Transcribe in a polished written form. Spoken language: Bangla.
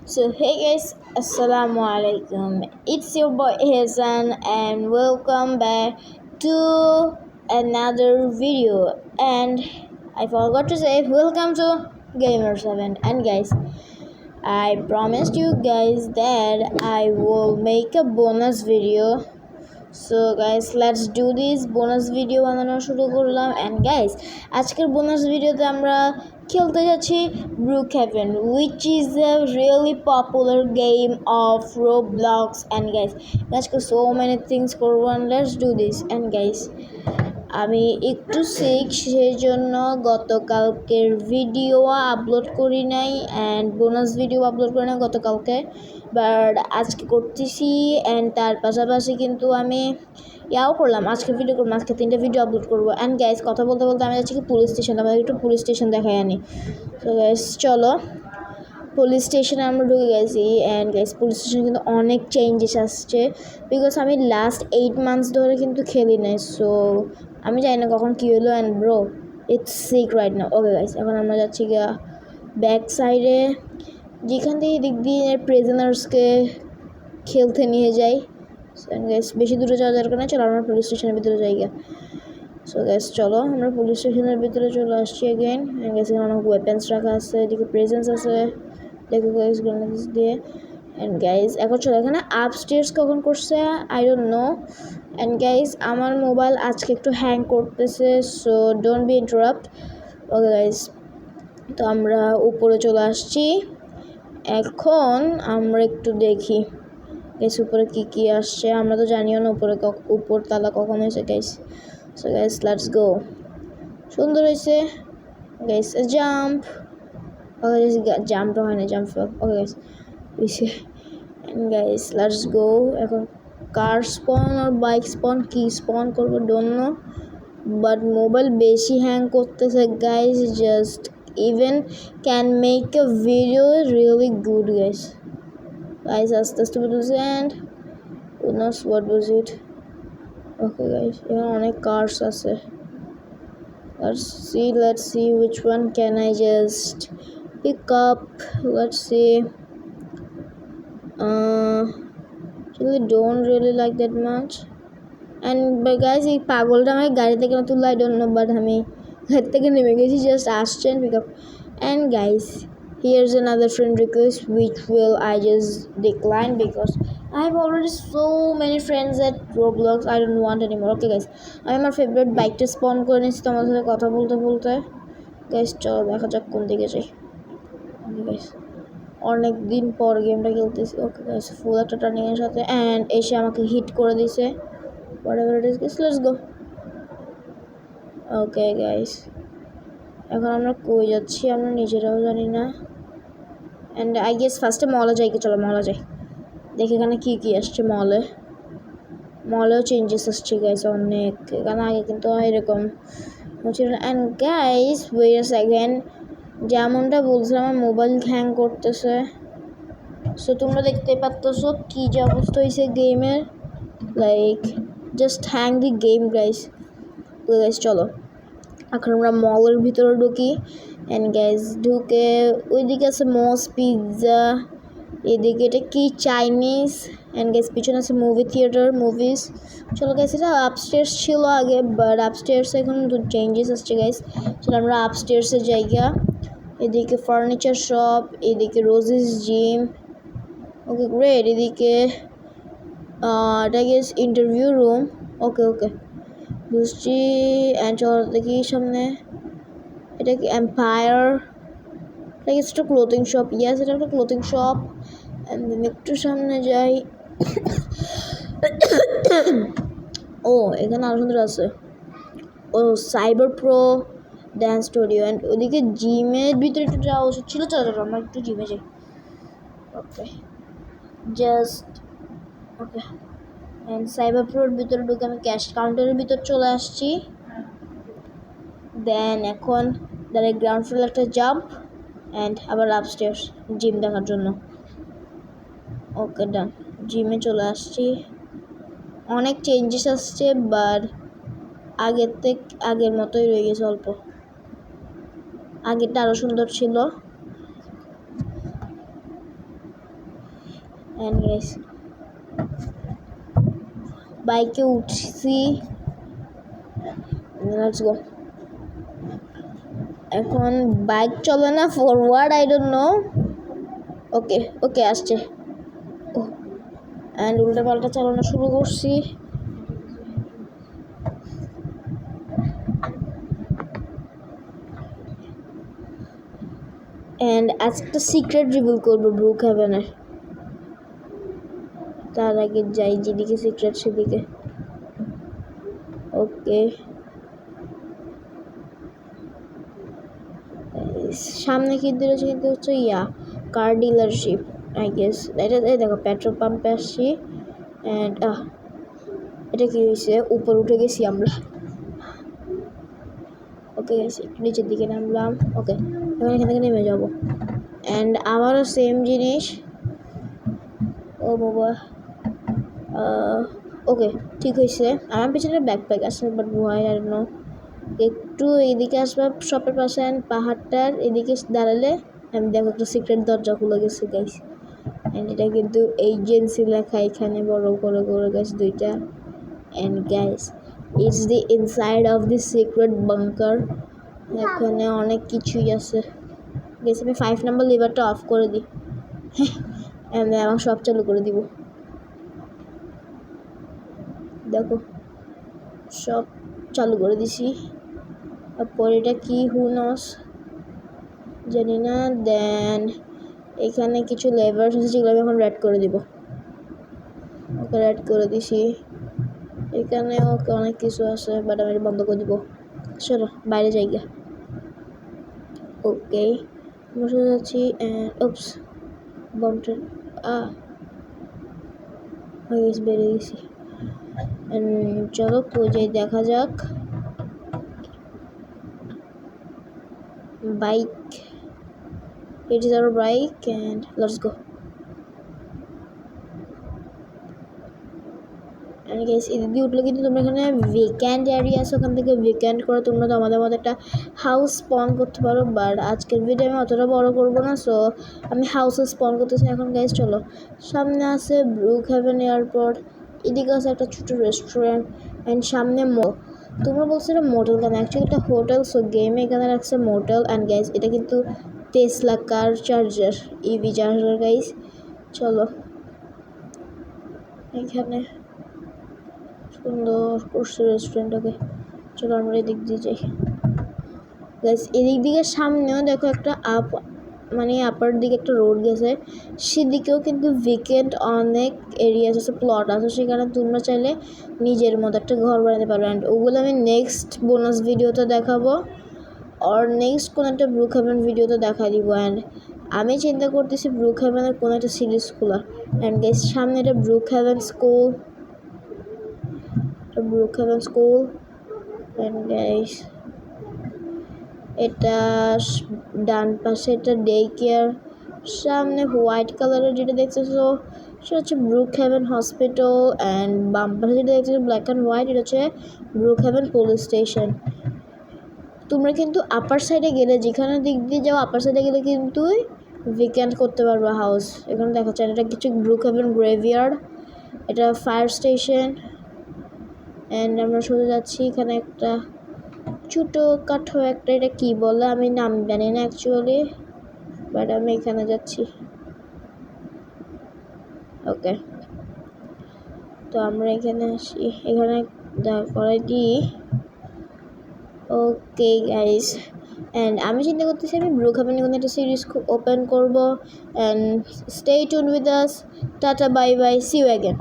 So hey guys, assalamu alaikum. It's your boy Hasan and welcome back to another video. And I forgot to say welcome to Gamer7. And guys, I promised you guys that I will make a bonus video. So guys, let's do this bonus video বানানো শুরু করলাম and guys আজকের bonus ভিডিওতে আমরা খেলতে যাচ্ছি Brookhaven, which is a really popular game of Roblox. And guys আজকে so many things করবো and let's do this. And guys আমি একটু সিক সেই জন্য গতকালকের ভিডিও আপলোড করি নাই অ্যান্ড বোনাস ভিডিও আপলোড করি নাই গতকালকে, বাট আজকে করতেছি। অ্যান্ড তার পাশাপাশি কিন্তু আমি করলাম, আজকে ভিডিও করবো, আজকে 3টা ভিডিও আপলোড করবো। অ্যান্ড গাইজ কথা বলতে বলতে আমি যাচ্ছি কি পুলিশ স্টেশন, আমাদের একটু পুলিশ স্টেশন দেখাই আনি। তো গাইজ চলো, পুলিশ স্টেশনে আমরা ঢুকে গেছি। অ্যান্ড গাইস পুলিশ স্টেশনে কিন্তু অনেক চেঞ্জেস আসছে, বিকজ আমি লাস্ট 8 মান্থস ধরে কিন্তু খেলি নাই। সো আমি জানি না কখন কী হলো। And bro it's sick right না। ওকে গাইস, এখন আমরা যাচ্ছি গিয়া ব্যাক সাইডে, যেখান থেকে দিক দিয়ে প্রিজনার্সকে খেলতে নিয়ে যাই। অ্যান্ড গাইস বেশি দূরে যাওয়া দরকার না, চলো আমরা পুলিশ স্টেশনের ভিতরে যাই গিয়া। সো গাইস চলো, আমরা পুলিশ স্টেশনের ভিতরে চলে আসছি অ্যাগেন। অ্যান্ড গাইস এখানে অনেক ওয়েপেন্স রাখা আছে, এদিকে প্রেজেন্স আছে, দেখো গাইস গ্রেনেডস দিয়ে। অ্যান্ড গাইস এখন চলো, এখানে আপস্টেয়ার্স কখন করছে I don't know. And guys আমার মোবাইল আজকে একটু হ্যাং করতেছে, so don't be interrupt. Okay guys, তো আমরা উপরে চলে আসছি। এখন আমরা একটু দেখি গাইস উপরে কী কী আসছে, আমরা তো জানিও না উপর তালা কখন হয়েছে guys. So guys let's go. সুন্দর হয়েছে গাইস, জাম্প। ওকে গাইস জাম্পটা হয় না, jump fail. Okay guys and guys let's go. এখন কার স্পন আর বাইক স্পন কি স্পন করবো ডোন্ট নো, বাট মোবাইল বেশি হ্যাং করতেছে guys, just even can make a video really good guys. Guys আস্তে আস্তে বলছে and goodness what was it. Okay guys এখানে অনেক কার্স আছে, let's see which one can I just pick up. Let's see. Actually don't really like that much. And but guys এই পাগলটা আমাকে গাড়ি থেকে না তুললো, I don't know, but আমি গাড়ি থেকে নেমে গেছি, জাস্ট আসছে and pick up. And guys here's another friend request which will I just decline because I have already so many friends at Roblox. I don't want anymore. Okay guys, আমি আমার ফেভারিট বাইকটা স্পন করে নিচ্ছি তোমাদের সাথে কথা বলতে বলতে। গাইস চলো দেখা যাক কোন দিকে যাই। গাইস অনেক দিন পর গেমটা খেলতেছি। ওকে গাইস ফুল একটা টার্নিংয়ের সাথে অ্যান্ড এসে আমাকে হিট করে দিছে, whatever it is guys, let's go. Okay guys এখন আমরা কই যাচ্ছি আমরা নিজেরাও জানি না। অ্যান্ড আই গেস ফার্স্টে মলে যাই, চলো মলে যাই, দেখি এখানে কী কী আসছে। মলেও চেঞ্জেস আসছে গাইস অনেক, এখানে আগে কিন্তু এরকম ছিল। And guys wait a second, যেমনটা বলছিলাম আমার মোবাইল হ্যাং করতেছে। সো তোমরা দেখতেই পারতেছো কী যে অবস্থা হয়েছে গেমের, like just hang the game guys. তো গাইস চলো এখন আমরা মলের ভিতরে ঢুকি। অ্যান্ড গাইস ঢুকে ওইদিকে আছে মোস পিৎজা, এদিকে এটা কি চাইনিজ। অ্যান্ড গাইস পিছনে আছে মুভি থিয়েটার, মুভিস। চলো গাইস এটা আপস্টেয়ার্স ছিল আগে, বাট আপস্টেয়ার্সে এখন চেঞ্জেস আসছে গাইস। চলো আমরা আপস্টেয়ার্সের জায়গা, এদিকে ফার্নিচার শপ, এদিকে রোজিস জিম। ওকে গ্রেট, এদিকে এটা গেস ইন্টারভিউ রুম। ওকে ওকে বুঝছি। অ্যান্ড চলো দেখি সামনে, এটা কি এম্পায়ার, এটা গেস একটা ক্লোথিং শপ। ইয়াস এটা একটা ক্লোথিং শপ। অ্যান্ড দেন একটু সামনে যাই। ও এখানে আরো সুন্দর আছে, ও cyber pro dance studio. And ওদিকে জিমের ভিতরে একটু যাওয়া উচিত ছিল, চলো আমরা একটু জিমে যাই। Okay just okay. And cyber প্রোর ভিতরে ঢুকে আমি ক্যাশ কাউন্টারের ভিতর চলে আসছি। দেন এখন ডাইরেক্ট গ্রাউন্ড ফ্লোর একটা জাম্প অ্যান্ড আবার আপস্টেয়ার্স জিম দেখার জন্য। ওকে ডান, জিমে চলে আসছি। অনেক চেঞ্জেস আসছে, বাট আগের মতোই রয়ে গেছে অল্প, আগেরটা আরও সুন্দর ছিল। অ্যান্ড গাইস বাইকে উঠছি, লেটস গো। এখন বাইক চলে না ফরওয়ার্ড, আই ডোন্ট নো। ওকে ওকে আসছে। ও অ্যান্ড উল্টা পাল্টা চালানো শুরু করছি। অ্যান্ড আজকে সিক্রেট রিভিল করবো ব্রুক হ্যাভেনের। তার আগে যাই যেদিকে সিক্রেট সেদিকে। ওকে সামনে কি দিয়েছে, কিন্তু হচ্ছে কার ডিলারশিপ আই গেস। এটা দেখো পেট্রোল পাম্পে আসছি। অ্যান্ড এটা কি হয়েছে, উপর উঠে গেছি আমরা। ওকে গেছি নিচের দিকে নামলাম। ওকে এখন এখান থেকে নেমে যাবো। অ্যান্ড আবারও সেম জিনিস। ও বাবা, ওকে ঠিক হয়েছে। আমার পিছনে ব্যাকপ্যাক আছে, বাট ভয় আর নো। একটু এইদিকে আসবে শপের পাশে, অ্যান্ড পাহাড়টার এদিকে দাঁড়ালে আমি দেখো একটা সিক্রেট দরজা খুলে গেছে গাইস। অ্যান্ড এটা কিন্তু এজেন্সি লেখা এখানে বড় করে গাইস দুইটা। And guys it's the inside of the secret bunker. এখানে অনেক কিছুই আছে গাইস। আমি 5 নম্বর লিভারটা অফ করে দিই। অ্যান্ড আমার সব চালু করে দিব। দেখো সব চালু করে দিছি। তারপর এটা কি হুনস জানি না। দেন এখানে কিছু লেভার আছে যেগুলো আমি এখন রেড করে দিব। ওকে রেড করে দিছি। এখানে ওকে অনেক কিছু আছে, বাট আমি বন্ধ করে দিব। চলো বাইরে যাইগা। ওকে বসে যাচ্ছি। ওপস বমটা বেড়ে গেছি। চলো যাই দেখা যাক। Bike, it is our bike and let's go. And guys এদিকে উঠলে কিন্তু তোমরা এখানে ভেকেন্ট এরিয়া আছে, ওখান থেকে ভেকেন্ট করে তোমরা তো আমাদের মধ্যে একটা হাউস স্পন করতে পারো। বাট আজকের ভিডিও আমি অতটা বড় করবো না, সো আমি হাউসে স্পন করতেছি এখন গাইস। চলো সামনে আছে ব্রুক হ্যাভেন এয়ারপোর্ট, এদিকে আছে একটা ছোটো রেস্টুরেন্ট, অ্যান্ড সামনে তোমরা বলছো এটা মোটেল কেন, অ্যাকচুয়ালি এটা হোটেল। সো গেমে এখানে রাখছে মোটেল। অ্যান্ড গাইস এটা কিন্তু টেসলা কার চার্জার, ইভি চার্জার গাইস। চলো এখানে সুন্দর করছে রেস্টুরেন্টটাকে। চলো আমরা এদিক দিয়ে যাই গাইস। এদিক দিকে সামনেও দেখো একটা আপার দিকে একটা রোড গেছে, সেদিকেও কিন্তু ভেকেন্ট অনেক এরিয়া আছে, প্লট আছে। সেখানে তোমরা চাইলে নিজের মতো একটা ঘর বানাতে পারো। অ্যান্ড ওগুলো আমি নেক্সট বোনাস ভিডিওতে দেখাবো, আর নেক্সট কোনো একটা ব্রুক হ্যাভেন ভিডিওতে দেখা দিব। অ্যান্ড আমি চিন্তা করতেছি ব্রুক হ্যাভেনের কোনো একটা সিরিজ খোলা। অ্যান্ড গাইস সামনে এটা Brook Haven school, and guys এটা ডান পাশে এটা ডে কেয়ার। সামনে হোয়াইট কালারের যেটা দেখতেছো সেটা হচ্ছে ব্রুক হ্যাভেন হসপিটাল। অ্যান্ড বাম পাশে যেটা দেখতেছো ব্ল্যাক অ্যান্ড হোয়াইট, এটা হচ্ছে ব্রুক হ্যাভেন পুলিশ স্টেশন। তোমরা কিন্তু আপার সাইডে গেলে, যেখানে দিক দিয়ে যাও আপার সাইডে গেলে কিন্তু ভেকেন্ট করতে পারবো হাউস। এখানে দেখাচ্ছে এটা কিছু ব্রুক হ্যাভেন গ্রেভইয়ার্ড, এটা ফায়ার স্টেশন। অ্যান্ড আমরা সোজা যাচ্ছি। এখানে একটা ছোটো কাঠো একটা, এটা কী বলে আমি নাম জানি না অ্যাকচুয়ালি, বাট আমি এখানে যাচ্ছি। ওকে তো আমরা এখানে আসি, এখানে দাঁড় করাই দিই। ওকে গাইস, অ্যান্ড আমি চিন্তা করতেছি আমি ব্রুক হ্যাভেন কোনো একটা সিরিজ ওপেন করবো। And stay tune with us. Tata bye bye, see you again.